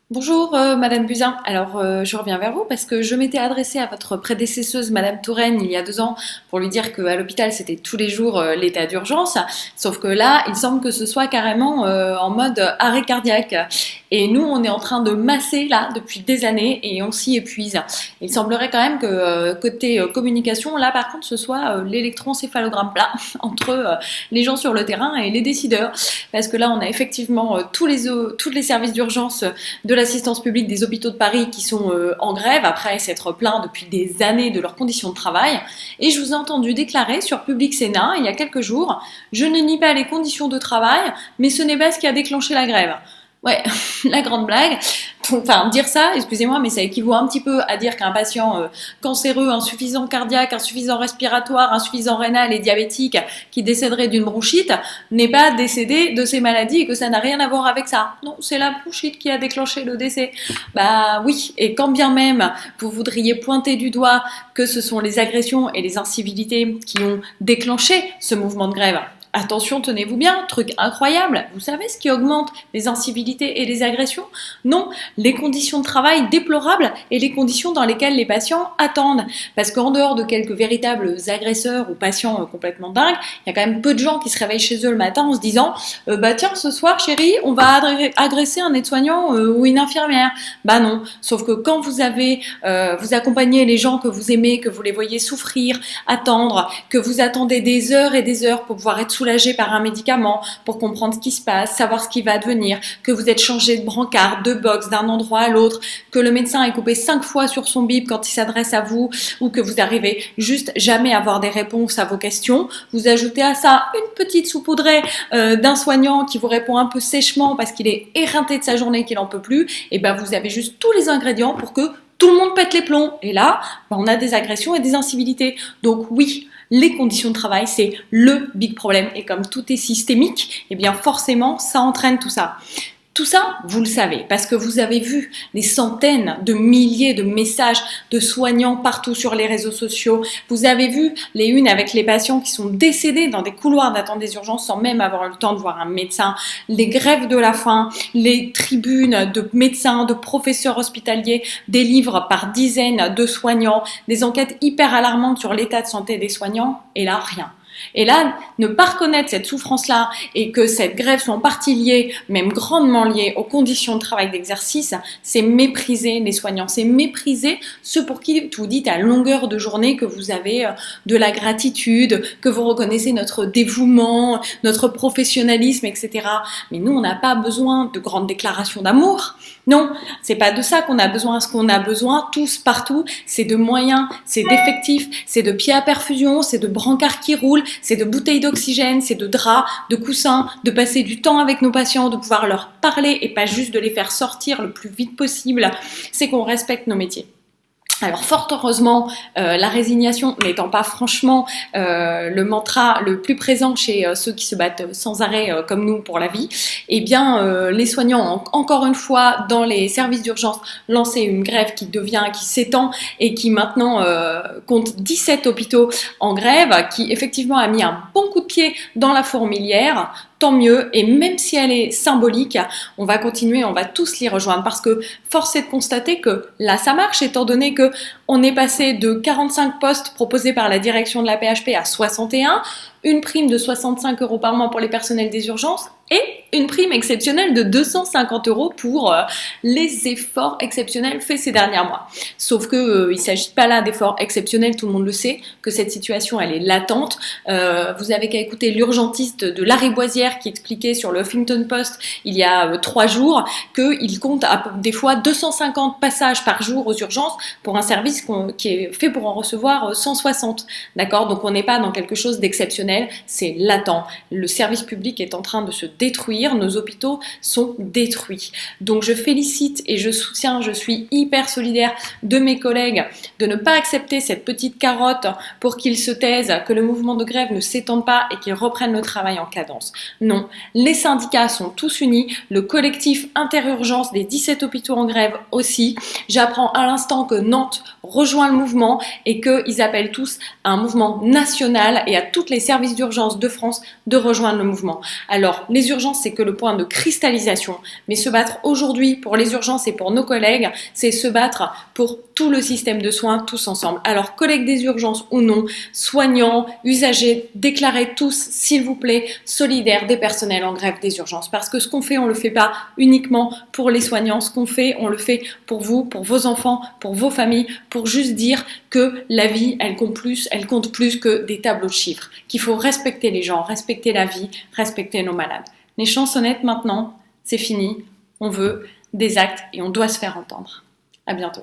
Bonjour Madame Buzyn. Alors je reviens vers vous parce que je m'étais adressée à votre prédécesseuse Madame Touraine il y a 2 ans pour lui dire qu'à l'hôpital c'était tous les jours l'état d'urgence. Sauf que là, il semble que ce soit carrément en mode arrêt cardiaque. Et nous, on est en train de masser là depuis des années et on s'y épuise. Il semblerait quand même que côté communication, là par contre, ce soit l'électroencéphalogramme plat entre les gens sur le terrain et les décideurs. Parce que là, on a effectivement tous les services d'urgence de l'assistance publique des hôpitaux de Paris qui sont en grève après s'être plaints depuis des années de leurs conditions de travail. Et je vous ai entendu déclarer sur Public Sénat il y a quelques jours: je ne nie pas les conditions de travail, mais ce n'est pas ce qui a déclenché la grève. Ouais, la grande blague. Enfin, dire ça, excusez-moi, mais ça équivaut un petit peu à dire qu'un patient cancéreux, insuffisant cardiaque, insuffisant respiratoire, insuffisant rénal et diabétique qui décéderait d'une bronchite n'est pas décédé de ces maladies et que ça n'a rien à voir avec ça. Non, c'est la bronchite qui a déclenché le décès. Bah oui, et quand bien même vous voudriez pointer du doigt que ce sont les agressions et les incivilités qui ont déclenché ce mouvement de grève, attention, tenez-vous bien, truc incroyable, vous savez ce qui augmente les incivilités et les agressions? Non, les conditions de travail déplorables et les conditions dans lesquelles les patients attendent. Parce qu'en dehors de quelques véritables agresseurs ou patients complètement dingues, il y a quand même peu de gens qui se réveillent chez eux le matin en se disant bah tiens, ce soir chérie, on va agresser un aide-soignant ou une infirmière. Bah non, sauf que quand vous accompagnez les gens que vous aimez, que vous les voyez souffrir, attendre, que vous attendez des heures et des heures pour pouvoir être soulagé par un médicament, pour comprendre ce qui se passe, savoir ce qui va advenir, que vous êtes changé de brancard, de box, d'un endroit à l'autre, que le médecin est coupé 5 fois sur son bip quand il s'adresse à vous, ou que vous arrivez juste jamais à avoir des réponses à vos questions. Vous ajoutez à ça une petite saupoudrée d'un soignant qui vous répond un peu sèchement parce qu'il est éreinté de sa journée, qu'il n'en peut plus, et ben vous avez juste tous les ingrédients pour que tout le monde pète les plombs. Et là, on a des agressions et des incivilités. Donc oui, les conditions de travail, c'est le big problème. Et comme tout est systémique, eh bien forcément, ça entraîne tout ça. Tout ça, vous le savez, parce que vous avez vu les centaines de milliers de messages de soignants partout sur les réseaux sociaux. Vous avez vu les unes avec les patients qui sont décédés dans des couloirs d'attente des urgences sans même avoir eu le temps de voir un médecin. Les grèves de la faim, les tribunes de médecins, de professeurs hospitaliers, des livres par dizaines de soignants, des enquêtes hyper alarmantes sur l'état de santé des soignants, et là, rien. Et là, ne pas reconnaître cette souffrance-là et que cette grève soit en partie liée, même grandement liée aux conditions de travail d'exercice, c'est mépriser les soignants, c'est mépriser ceux pour qui vous dites à longueur de journée que vous avez de la gratitude, que vous reconnaissez notre dévouement, notre professionnalisme, etc. Mais nous, on n'a pas besoin de grandes déclarations d'amour. Non, c'est pas de ça qu'on a besoin. Ce qu'on a besoin, tous, partout, c'est de moyens, c'est d'effectifs, c'est de pieds à perfusion, c'est de brancards qui roulent, c'est de bouteilles d'oxygène, c'est de draps, de coussins, de passer du temps avec nos patients, de pouvoir leur parler et pas juste de les faire sortir le plus vite possible. C'est qu'on respecte nos métiers. Alors fort heureusement, la résignation n'étant pas franchement le mantra le plus présent chez ceux qui se battent sans arrêt comme nous pour la vie, eh bien les soignants ont encore une fois dans les services d'urgence lancé une grève qui s'étend et qui maintenant compte 17 hôpitaux en grève, qui effectivement a mis un bon coup de pied dans la fourmilière. Tant mieux, et même si elle est symbolique, on va continuer, on va tous l'y rejoindre, parce que force est de constater que là ça marche, étant donné que on est passé de 45 postes proposés par la direction de la PHP à 61, une prime de 65 € par mois pour les personnels des urgences et une prime exceptionnelle de 250 € pour les efforts exceptionnels faits ces derniers mois. Sauf que il s'agit pas là d'efforts exceptionnels, tout le monde le sait, que cette situation elle est latente. Vous avez qu'à écouter l'urgentiste de Lariboisière qui expliquait sur le Huffington Post il y a 3 jours qu'il compte des fois 250 passages par jour aux urgences pour un service qui est fait pour en recevoir 160. D'accord? Donc on n'est pas dans quelque chose d'exceptionnel, c'est latent. Le service public est en train de se détruire, nos hôpitaux sont détruits. Donc je félicite et je soutiens, je suis hyper solidaire de mes collègues de ne pas accepter cette petite carotte pour qu'ils se taisent, que le mouvement de grève ne s'étende pas et qu'ils reprennent le travail en cadence. Non, les syndicats sont tous unis, le collectif interurgence des 17 hôpitaux en grève aussi. J'apprends à l'instant que Nantes rejoint le mouvement et qu'ils appellent tous à un mouvement national et à tous les services d'urgence de France de rejoindre le mouvement. Alors, les Les urgences, c'est que le point de cristallisation. Mais se battre aujourd'hui pour les urgences et pour nos collègues, c'est se battre pour tout le système de soins, tous ensemble. Alors, collègues des urgences ou non, soignants, usagers, déclarez tous, s'il vous plaît, solidaires des personnels en grève des urgences. Parce que ce qu'on fait, on ne le fait pas uniquement pour les soignants. Ce qu'on fait, on le fait pour vous, pour vos enfants, pour vos familles, pour juste dire que la vie, elle compte plus que des tableaux de chiffres. Qu'il faut respecter les gens, respecter la vie, respecter nos malades. Les chansonnettes, maintenant, c'est fini. On veut des actes et on doit se faire entendre. À bientôt.